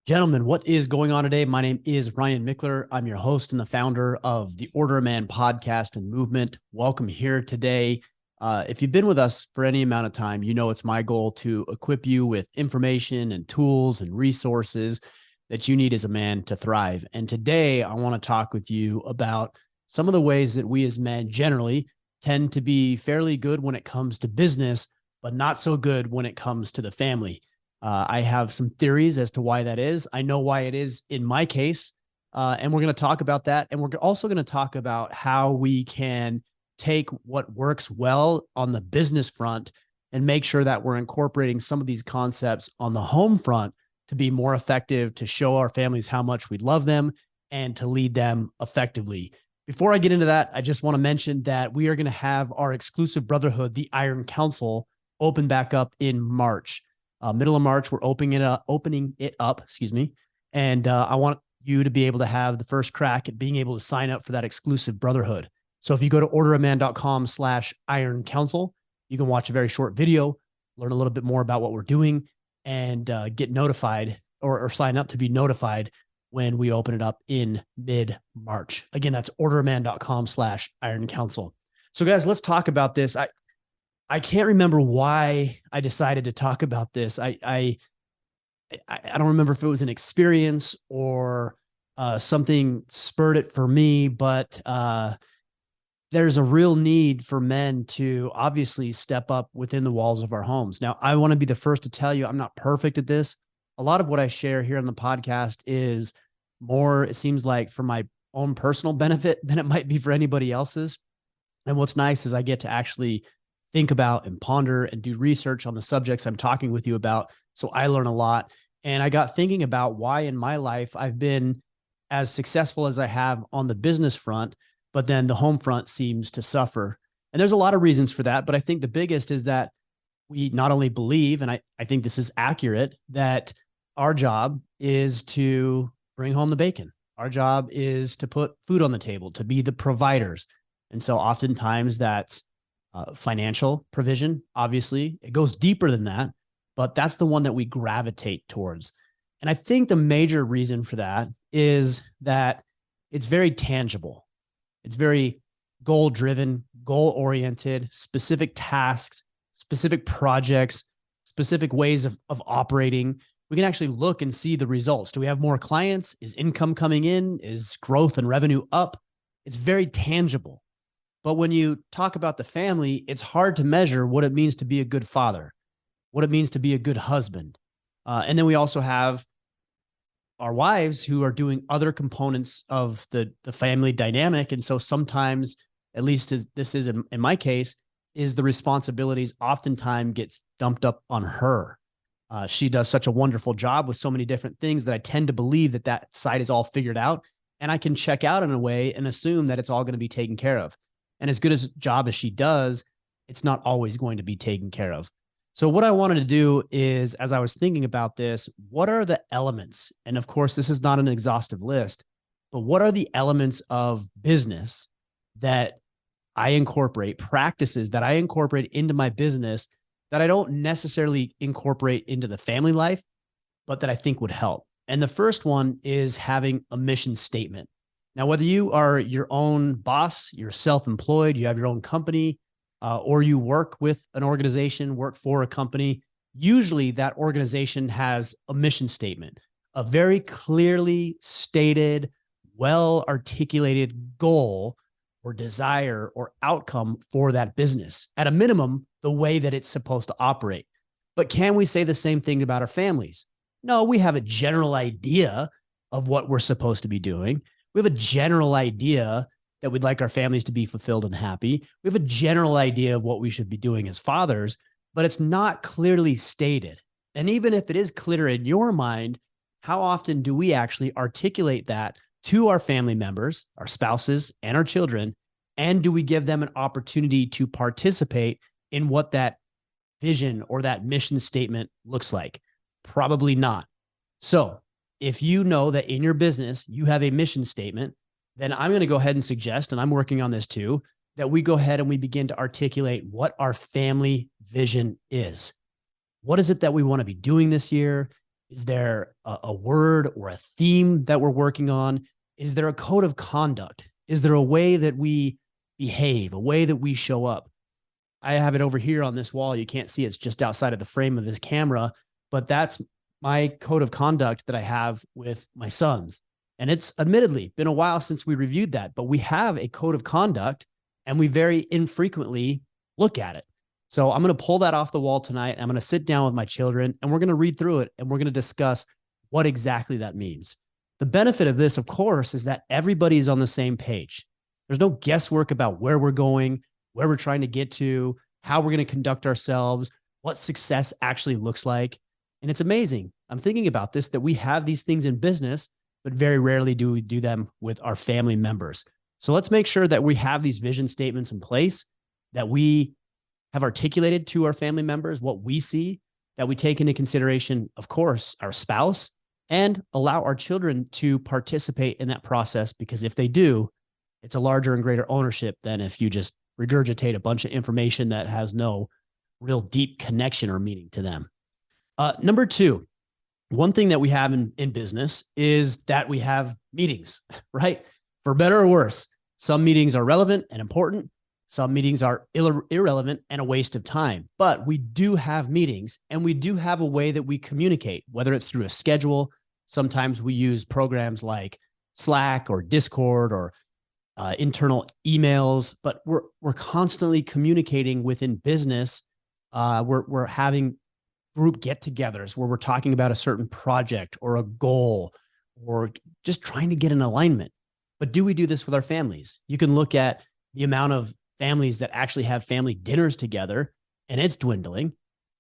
Gentlemen, what is going on today? My name is Ryan Mickler. I'm your host and the founder of the Order of Man podcast and movement. Welcome here today. If you've been with us for any amount of time, you know it's my goal to equip you with information and tools and resources that you need as a man to thrive. And today I want to talk with you about some of the ways that we as men generally tend to be fairly good when it comes to business, but not so good when it comes to the family. I have some theories as to why that is. I know why it is in my case. And we're going to talk about that. And we're also going to talk about how we can take what works well on the business front and make sure that we're incorporating some of these concepts on the home front to be more effective, to show our families how much we love them and to lead them effectively. Before I get into that, I just want to mention that we are going to have our exclusive brotherhood, the Iron Council, open back up in March. Middle of March, we're opening it up, and I want you to be able to have the first crack at being able to sign up for that exclusive brotherhood. So if you go to orderofman.com/Iron Council, you can watch a very short video, learn a little bit more about what we're doing, and get notified or sign up to be notified when we open it up in mid-March. Again, that's orderofman.com/Iron Council. So guys, let's talk about this. I can't remember why I decided to talk about this. I don't remember if it was an experience or something spurred it for me, but there's a real need for men to obviously step up within the walls of our homes. Now, I want to be the first to tell you I'm not perfect at this. A lot of what I share here on the podcast is more, it seems like, for my own personal benefit than it might be for anybody else's. And what's nice is I get to actually think about and ponder and do research on the subjects I'm talking with you about. So I learn a lot. And I got thinking about why in my life I've been as successful as I have on the business front, but then the home front seems to suffer. And there's a lot of reasons for that. But I think the biggest is that we not only believe, and I think this is accurate, that our job is to bring home the bacon. Our job is to put food on the table, to be the providers. And so oftentimes that's financial provision. Obviously, it goes deeper than that, but that's the one that we gravitate towards. And I think the major reason for that is that it's very tangible. It's very goal-driven, goal-oriented, specific tasks, specific projects, specific ways of operating. We can actually look and see the results. Do we have more clients? Is income coming in? Is growth and revenue up? It's very tangible. But when you talk about the family, it's hard to measure what it means to be a good father, what it means to be a good husband. And then we also have our wives who are doing other components of the family dynamic. And so sometimes, at least as this is in my case, is the responsibilities oftentimes gets dumped up on her. She does such a wonderful job with so many different things that I tend to believe that that side is all figured out. And I can check out in a way and assume that it's all going to be taken care of. And as good a job as she does, it's not always going to be taken care of. So what I wanted to do is, as I was thinking about this, what are the elements? And of course, this is not an exhaustive list, but what are the elements of business that I incorporate, practices that I incorporate into my business that I don't necessarily incorporate into the family life, but that I think would help? And the first one is having a mission statement. Now, whether you are your own boss, you're self-employed, you have your own company, or you work with an organization, work for a company, usually that organization has a mission statement, a very clearly stated, well-articulated goal or desire or outcome for that business. At a minimum, the way that it's supposed to operate. But can we say the same thing about our families? No, we have a general idea of what we're supposed to be doing. We have a general idea that we'd like our families to be fulfilled and happy. We have a general idea of what we should be doing as fathers, but it's not clearly stated. And even if it is clear in your mind, how often do we actually articulate that to our family members, our spouses, and our children? And do we give them an opportunity to participate in what that vision or that mission statement looks like? Probably not. So if you know that in your business, you have a mission statement, then I'm going to go ahead and suggest, and I'm working on this too, that we go ahead and we begin to articulate what our family vision is. What is it that we want to be doing this year? Is there a word or a theme that we're working on? Is there a code of conduct? Is there a way that we behave, a way that we show up? I have it over here on this wall. You can't see it. It's just outside of the frame of this camera, but that's my code of conduct that I have with my sons. And it's admittedly been a while since we reviewed that, but we have a code of conduct and we very infrequently look at it. So I'm going to pull that off the wall tonight. I'm going to sit down with my children and we're going to read through it and we're going to discuss what exactly that means. The benefit of this, of course, is that everybody is on the same page. There's no guesswork about where we're going, where we're trying to get to, how we're going to conduct ourselves, what success actually looks like. And it's amazing. I'm thinking about this, that we have these things in business, but very rarely do we do them with our family members. So let's make sure that we have these vision statements in place, that we have articulated to our family members what we see, that we take into consideration, of course, our spouse, and allow our children to participate in that process, because if they do, it's a larger and greater ownership than if you just regurgitate a bunch of information that has no real deep connection or meaning to them. Number two, one thing that we have in business is that we have meetings, right? For better or worse. Some meetings are relevant and important. Some meetings are irrelevant and a waste of time. But we do have meetings and we do have a way that we communicate, whether it's through a schedule. Sometimes we use programs like Slack or Discord or internal emails, but we're constantly communicating within business. We're having group get-togethers where we're talking about a certain project or a goal or just trying to get an alignment. But do we do this with our families? You can look at the amount of families that actually have family dinners together, and it's dwindling.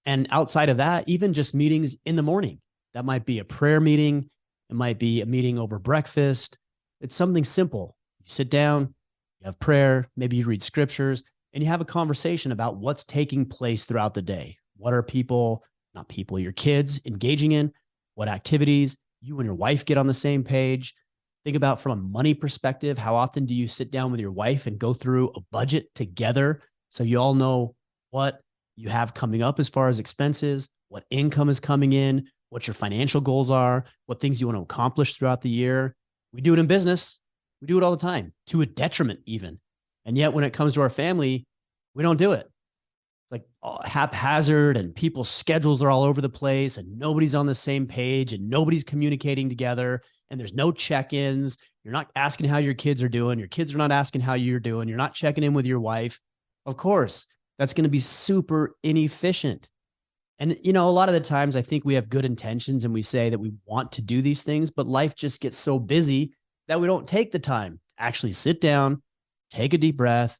And outside of that, even just meetings in the morning, that might be a prayer meeting. It might be a meeting over breakfast. It's something simple. You sit down, you have prayer, maybe you read scriptures, and you have a conversation about what's taking place throughout the day. What are your kids engaging in? What activities? You and your wife get on the same page. Think about from a money perspective, how often do you sit down with your wife and go through a budget together so you all know what you have coming up as far as expenses, what income is coming in, what your financial goals are, what things you want to accomplish throughout the year. We do it in business. We do it all the time, to a detriment even. And yet when it comes to our family, we don't do it. It's like haphazard and people's schedules are all over the place and nobody's on the same page and nobody's communicating together and there's no check-ins. You're not asking how your kids are doing. Your kids are not asking how you're doing. You're not checking in with your wife. Of course, that's going to be super inefficient. And, a lot of the times I think we have good intentions and we say that we want to do these things, but life just gets so busy that we don't take the time to actually sit down, take a deep breath,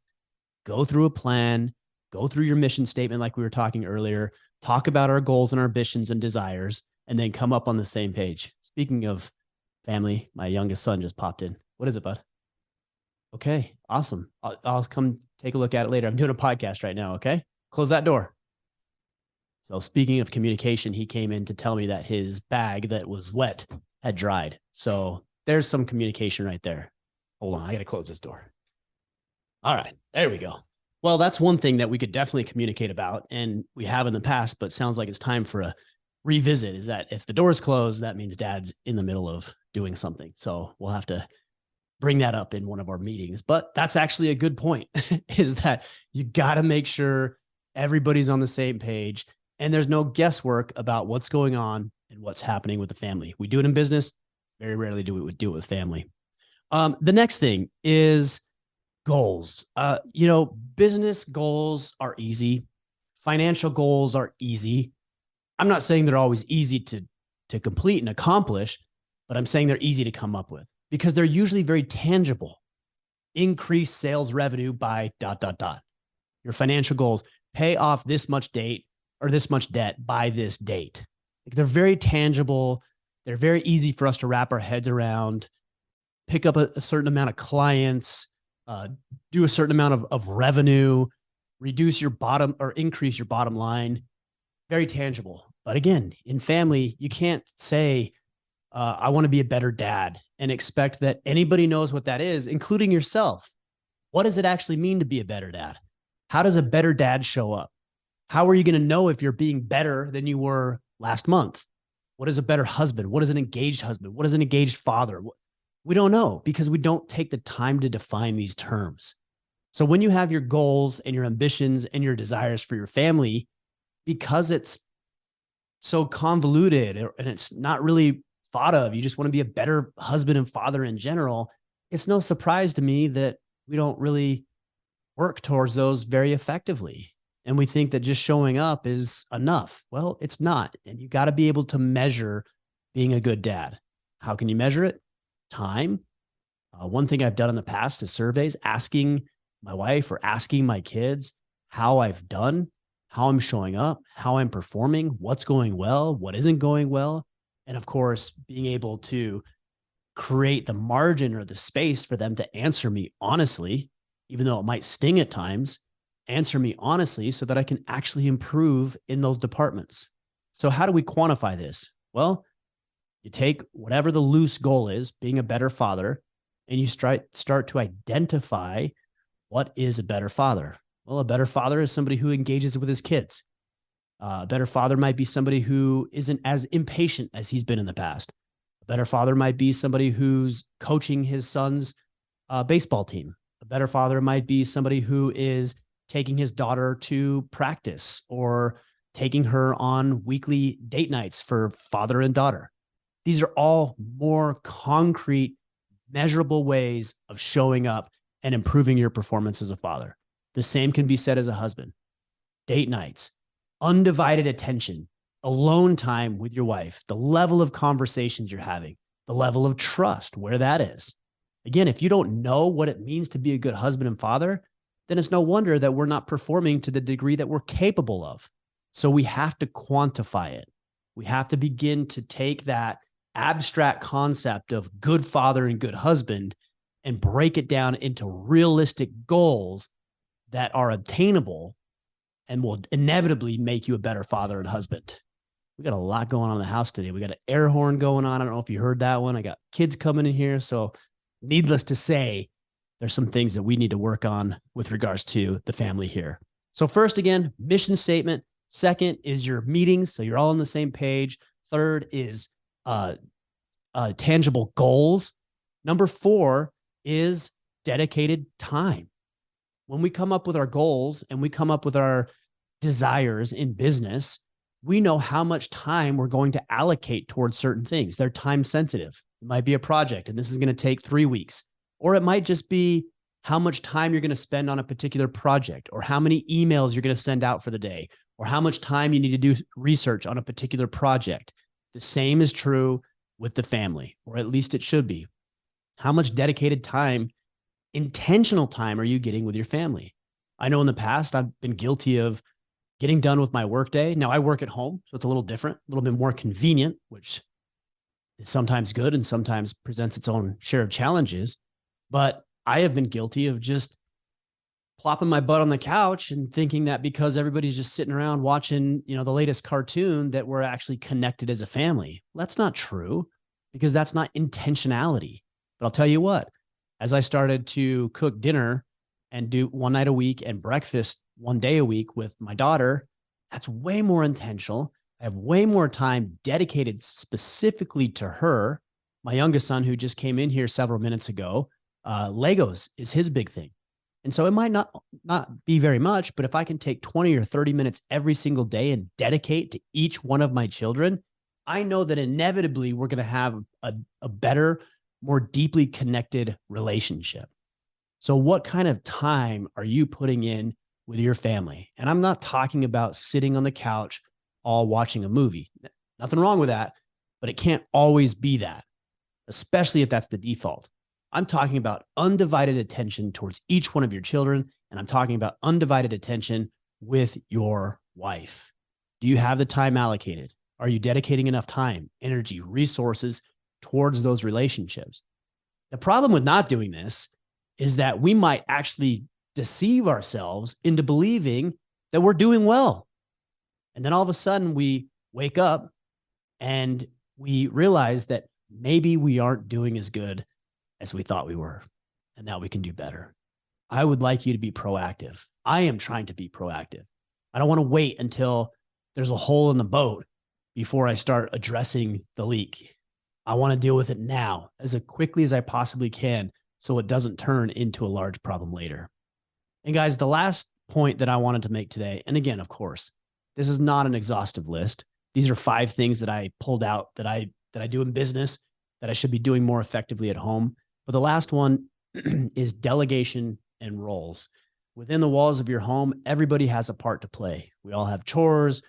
go through a plan, go through your mission statement like we were talking earlier, talk about our goals and our ambitions and desires, and then come up on the same page. Speaking of family, my youngest son just popped in. What is it, bud? Okay, awesome. I'll come take a look at it later. I'm doing a podcast right now, okay? Close that door. So speaking of communication, he came in to tell me that his bag that was wet had dried. So there's some communication right there. Hold on, I got to close this door. All right, there we go. Well, that's one thing that we could definitely communicate about, and we have in the past, but sounds like it's time for a revisit, is that if the door is closed, that means dad's in the middle of doing something. So we'll have to bring that up in one of our meetings. But that's actually a good point, is that you got to make sure everybody's on the same page and there's no guesswork about what's going on and what's happening with the family. We do it in business. Very rarely do we do it with family. The next thing is goals. Business goals are easy. Financial goals are easy. I'm not saying they're always easy to complete and accomplish, but I'm saying they're easy to come up with because they're usually very tangible. Increase sales revenue by ... Your financial goals, pay off this much date or this much debt by this date. Like, they're very tangible. They're very easy for us to wrap our heads around, pick up a certain amount of clients, do a certain amount of revenue, reduce your bottom or increase your bottom line. Very tangible. But again, in family, you can't say, I want to be a better dad and expect that anybody knows what that is, including yourself. What does it actually mean to be a better dad? How does a better dad show up? How are you going to know if you're being better than you were last month? What is a better husband? What is an engaged husband? What is an engaged father? We don't know because we don't take the time to define these terms. So when you have your goals and your ambitions and your desires for your family, because it's so convoluted and it's not really thought of, you just want to be a better husband and father in general, it's no surprise to me that we don't really work towards those very effectively. And we think that just showing up is enough. Well, it's not. And you got to be able to measure being a good dad. How can you measure it? Time. One thing I've done in the past is surveys, asking my wife or asking my kids how I've done, how I'm showing up, how I'm performing, what's going well, what isn't going well. And of course, being able to create the margin or the space for them to answer me honestly, even though it might sting at times, answer me honestly so that I can actually improve in those departments. So how do we quantify this? Well, you take whatever the loose goal is, being a better father, and you start to identify what is a better father. Well, a better father is somebody who engages with his kids. A better father might be somebody who isn't as impatient as he's been in the past. A better father might be somebody who's coaching his son's baseball team. A better father might be somebody who is taking his daughter to practice or taking her on weekly date nights for father and daughter. These are all more concrete, measurable ways of showing up and improving your performance as a father. The same can be said as a husband. Date nights, undivided attention, alone time with your wife, the level of conversations you're having, the level of trust, where that is. Again, if you don't know what it means to be a good husband and father, then it's no wonder that we're not performing to the degree that we're capable of. So we have to quantify it. We have to begin to take that abstract concept of good father and good husband and break it down into realistic goals that are obtainable and will inevitably make you a better father and husband. We got a lot going on in the house today. We got an air horn going on. I don't know if you heard that one. I got kids coming in here. So needless to say, there's some things that we need to work on with regards to the family here. So first, again, mission statement. Second is your meetings, so you're all on the same page. Third is tangible goals. Number 4 is dedicated time. When we come up with our goals and we come up with our desires in business, we know how much time we're going to allocate towards certain things. They're time sensitive. It might be a project, and this is going to take 3 weeks. Or it might just be how much time you're going to spend on a particular project, or how many emails you're going to send out for the day, or how much time you need to do research on a particular project. The same is true with the family, or at least it should be. How much dedicated time, intentional time are you getting with your family? I know in the past, I've been guilty of getting done with my workday. Now I work at home, so it's a little different, a little bit more convenient, which is sometimes good and sometimes presents its own share of challenges. But I have been guilty of just plopping my butt on the couch and thinking that because everybody's just sitting around watching, the latest cartoon, that we're actually connected as a family. Well, that's not true, because that's not intentionality. But I'll tell you what, as I started to cook dinner and do one night a week and breakfast one day a week with my daughter, that's way more intentional. I have way more time dedicated specifically to her. My youngest son, who just came in here several minutes ago, Legos is his big thing. And so it might not be very much, but if I can take 20 or 30 minutes every single day and dedicate to each one of my children, I know that inevitably we're going to have a better, more deeply connected relationship. So what kind of time are you putting in with your family? And I'm not talking about sitting on the couch all watching a movie. Nothing wrong with that, but it can't always be that, especially if that's the default. I'm talking about undivided attention towards each one of your children, and I'm talking about undivided attention with your wife. Do you have the time allocated? Are you dedicating enough time, energy, resources towards those relationships? The problem with not doing this is that we might actually deceive ourselves into believing that we're doing well. And then all of a sudden we wake up and we realize that maybe we aren't doing as good as we thought we were, and that we can do better. I would like you to be proactive. I am trying to be proactive. I don't want to wait until there's a hole in the boat before I start addressing the leak. I want to deal with it now as quickly as I possibly can so it doesn't turn into a large problem later. And guys, the last point that I wanted to make today, and again, of course, this is not an exhaustive list. These are 5 things that I pulled out that I do in business that I should be doing more effectively at home. But the last one is delegation and roles. Within the walls of your home, everybody has a part to play. We all have chores.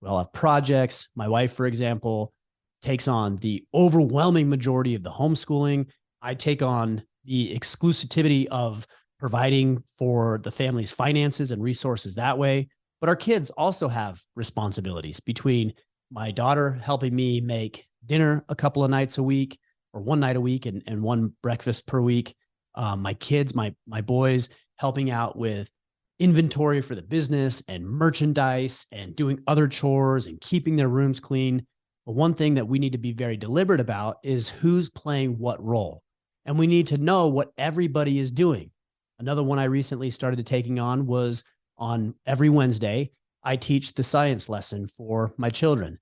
We all have projects. My wife, for example, takes on the overwhelming majority of the homeschooling. I take on the exclusivity of providing for the family's finances and resources that way. But our kids also have responsibilities, between my daughter helping me make dinner a couple of nights a week, or one night a week and one breakfast per week. My kids, my boys, helping out with inventory for the business and merchandise and doing other chores and keeping their rooms clean. But one thing that we need to be very deliberate about is who's playing what role. And we need to know what everybody is doing. Another one I recently started taking on was on every Wednesday, I teach the science lesson for my children.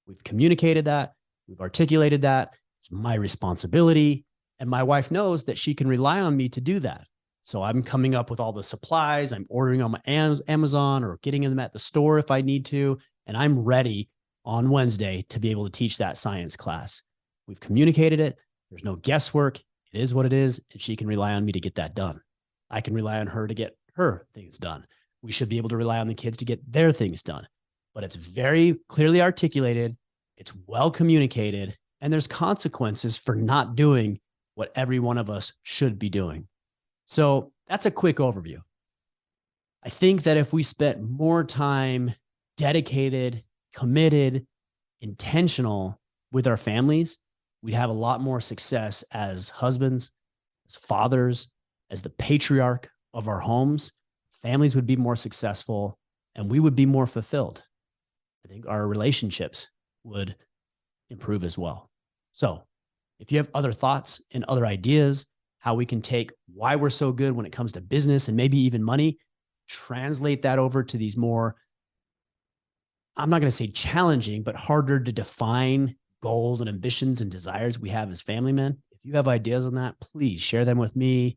We've communicated that. We've articulated that. It's my responsibility. And my wife knows that she can rely on me to do that. So I'm coming up with all the supplies. I'm ordering on my Amazon or getting them at the store if I need to. And I'm ready on Wednesday to be able to teach that science class. We've communicated it. There's no guesswork. It is what it is. And she can rely on me to get that done. I can rely on her to get her things done. We should be able to rely on the kids to get their things done. But it's very clearly articulated. It's well communicated. And there's consequences for not doing what every one of us should be doing. So that's a quick overview. I think that if we spent more time dedicated, committed, intentional with our families, we'd have a lot more success as husbands, as fathers, as the patriarch of our homes. Families would be more successful and we would be more fulfilled. I think our relationships would improve as well. So if you have other thoughts and other ideas, how we can take why we're so good when it comes to business and maybe even money, translate that over to these more, I'm not going to say challenging, but harder to define goals and ambitions and desires we have as family men. If you have ideas on that, please share them with me.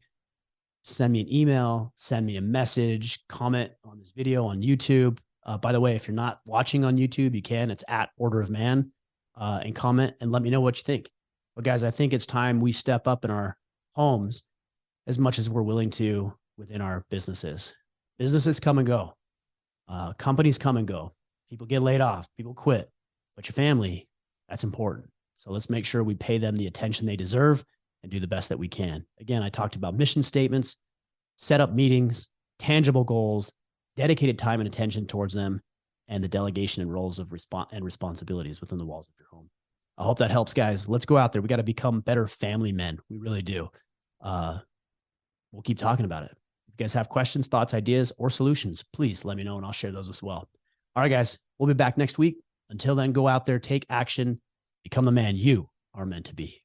Send me an email, send me a message, comment on this video on YouTube. By the way, if you're not watching on YouTube, you can. It's at Order of Man, and comment and let me know what you think. But guys, I think it's time we step up in our homes as much as we're willing to within our businesses. Businesses come and go. Companies come and go. People get laid off. People quit. But your family, that's important. So let's make sure we pay them the attention they deserve and do the best that we can. Again, I talked about mission statements, set up meetings, tangible goals, dedicated time and attention towards them, and the delegation and roles of responsibilities within the walls of your home. I hope that helps, guys. Let's go out there. We got to become better family men. We really do. We'll keep talking about it. If you guys have questions, thoughts, ideas, or solutions, please let me know and I'll share those as well. All right, guys, we'll be back next week. Until then, go out there, take action, become the man you are meant to be.